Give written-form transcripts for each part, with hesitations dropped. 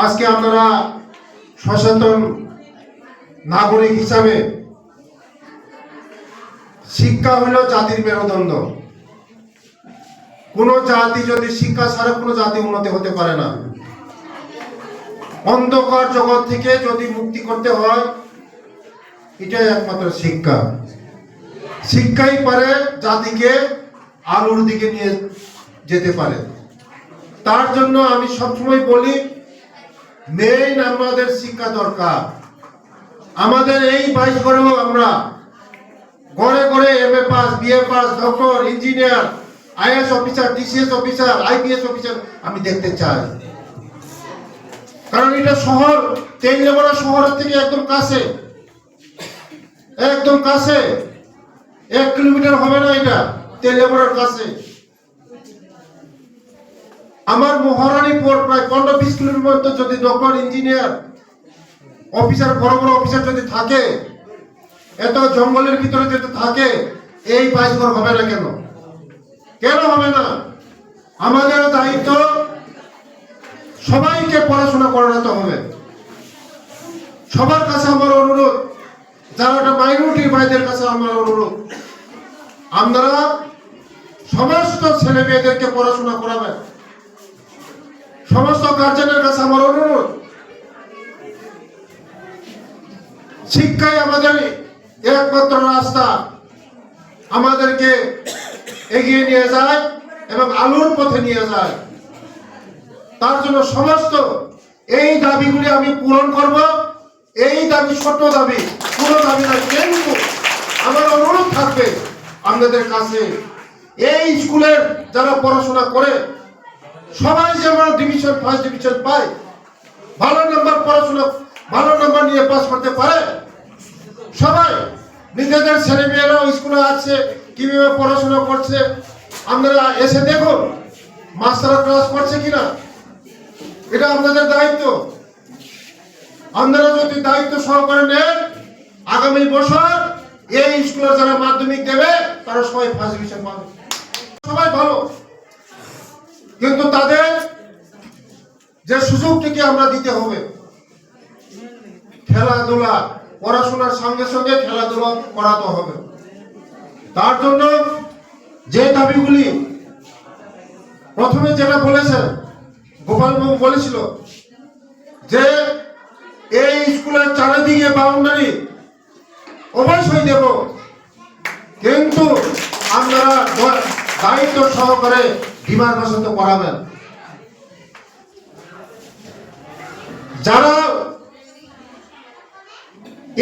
আজকে আপনারা সচেতন নাগরিক হিসাবে, শিক্ষা হলো জাতির মেরুদণ্ড। কোন জাতি যদি শিক্ষা ছাড়া কোনো জাতি উন্নতি হতে পারে না। অন্ধকার জগৎ থেকে যদি মুক্তি করতে হয়, এটাই একমাত্র শিক্ষা। শিক্ষাই পারে জাতিকে আলোর দিকে নিয়ে যেতে পারে। তার জন্য আমি সবসময় বলি, মেইন আমাদের শিক্ষা দরকার। আমাদের এই 22 করেও আমরা ঘরে ঘরে MA pass, BA pass, doctor, engineer, IAS officer, TCS officer, IPS officer আমি দেখতে চাই। কারণ এটা শহর, তেলিয়ামুড়া শহরের থেকে একদম কাছে, একদম কাছে, 1 কিলোমিটার হবে না, এটা তেলিয়ামুড়ার কাছে। আমার মহারানীপুর প্রায় 15-20 কিলোমিটার মধ্যে যদি ডক্টর, ইঞ্জিনিয়ার, অফিসার, বড় বড় অফিসার যদি থাকে, এত জঙ্গলের ভিতরে যদি থাকে, এই 22 ঘর হবে না কেন? কেন হবে না? আমাদের দায়িত্ব সবাইকে পড়াশোনা করাতে হবে। সবার কাছে আমার অনুরোধ, যারা একটা মাইনরিটি ভাইদের কাছে আমার অনুরোধ, আপনারা সমস্ত ছেলে মেয়েদেরকে পড়াশোনা করাবেন। সমস্ত গার্জেনের কাছে আমার অনুরোধ, শিক্ষাই আমাদের একমাত্র রাস্তা, আমাদেরকে এগিয়ে নিয়ে যায় এবং আলোর পথে নিয়ে যায়। তার জন্য সমস্ত এই দাবিগুলি আমি পূরণ করব। এই দাবি ছোট দাবি, পুরো দাবি না, কিন্তু আমার অনুরোধ থাকবে আপনাদের কাছে, এই স্কুলের যারা পড়াশোনা করে সবাই যেমন ডিভিশন, ফার্স্ট ডিভিশন পায়, ভালো নাম্বার, পড়াশোনা ভালো নাম্বার নিয়ে পাস করতে পারে। সবাই নিজেদের ছেলে মেয়েরা স্কুলে আছে, কিভাবে পড়াশোনা করছে আপনারা এসে দেখুন, মাস্টাররা ক্লাস করছে কিনা। এটা আপনাদের দায়িত্ব। আপনারা যদি দায়িত্ব সহকারে নেন, আগামী বছর এই স্কুলের যারা মাধ্যমিক দেবে তারা সবাই ফার্স্ট ডিভিশন পাবে, সবাই ভালো। কিন্তু তাদের যে সুযোগটিকে আমরা দিতে হবে, খেলাধুলা, পড়াশোনার সঙ্গে সঙ্গে খেলাধুলা করাতে হবে। তার জন্য যে দাবিগুলি প্রথমে যেটা বলেছেন, গোপালবাবু বলেছিল যে এই স্কুলের চারিদিকে বাউন্ডারি অবশ্যই দেব, কিন্তু আপনারা দায়িত্ব সহকারে বিমান বসত করাবেন। যারা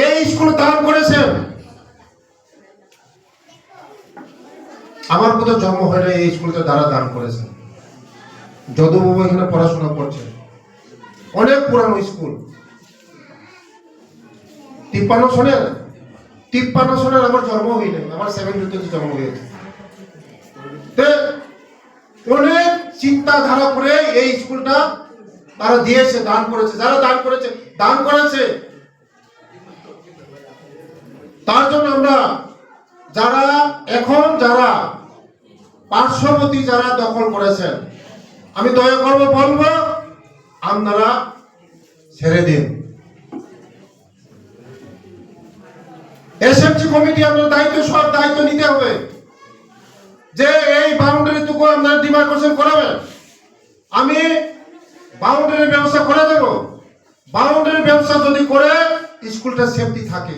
এই স্কুল দান করেছেন, আমার কোথাও জন্ম হয় না, এই স্কুলটা যারা দান করেছেন, যদুবাবু এখানে পড়াশোনা করছে, অনেক পুরানো স্কুল। 53 সনের আমার জন্ম হয়নি, আমার 72 জন্ম হয়েছে। অনেক চিন্তাধারা করে এই স্কুলটা তারা দিয়েছে, দান করেছে। যারা দান করেছে তার জন্য আমরা যারা পার্শ্ববর্তী যারা দখল করেছেন, আমি দয়া করবো, বলবো আপনারা ছেড়ে দিন। SMC কমিটি আপনার সব দায়িত্ব নিতে হবে যে এই বাউন্ডারিটুকু আপনারা ডিমার্কেশন করাবেন। আমি বাউন্ডারির ব্যবস্থা করে দেব। বাউন্ডারির ব্যবস্থা যদি করে স্কুলটা সেফটি থাকে,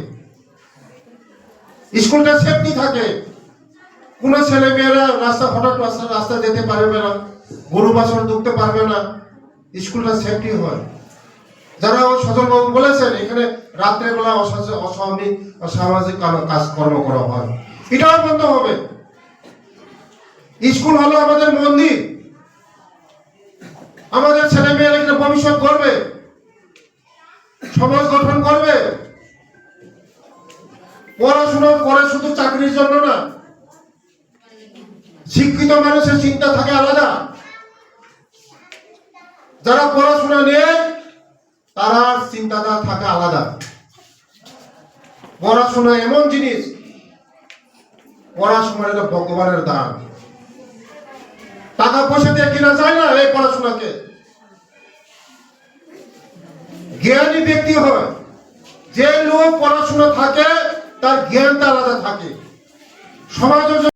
স্কুলটা সেফটি থাকে, কোন ছেলে মেয়েরা হঠাৎ রাস্তা যেতে পারবে না, গরু বাছর ঢুকতে পারবে না, স্কুলটা সেফটি হয়। যারা সজলবাবু বলেছেন এখানে রাত্রেবেলা অসামাজিক কাজকর্ম করা হয়, এটাও বন্ধ হবে। স্কুল হলো আমাদের মন্দির, আমাদের ছেলে মেয়েরা এখানে ভবিষ্যৎ করবে, সমাজ গঠন করবে। পড়াশোনা করে শুধু চাকরির জন্য না, শিক্ষিত মানুষের চিন্তা থাকে আলাদা। যারা পড়াশোনা নিয়ে তারা চিন্তাধারা থাকে আলাদা। পড়াশোনা এমন জিনিস, পড়াশোনা এটা ভগবানের দান। টাকা পয়সা দিয়ে কিনা যায় না এই পড়াশোনাকে। জ্ঞানী ব্যক্তি হয়। যে লোক পড়াশোনা থাকে তার জ্ঞানটা আলাদা থাকে। সমাজের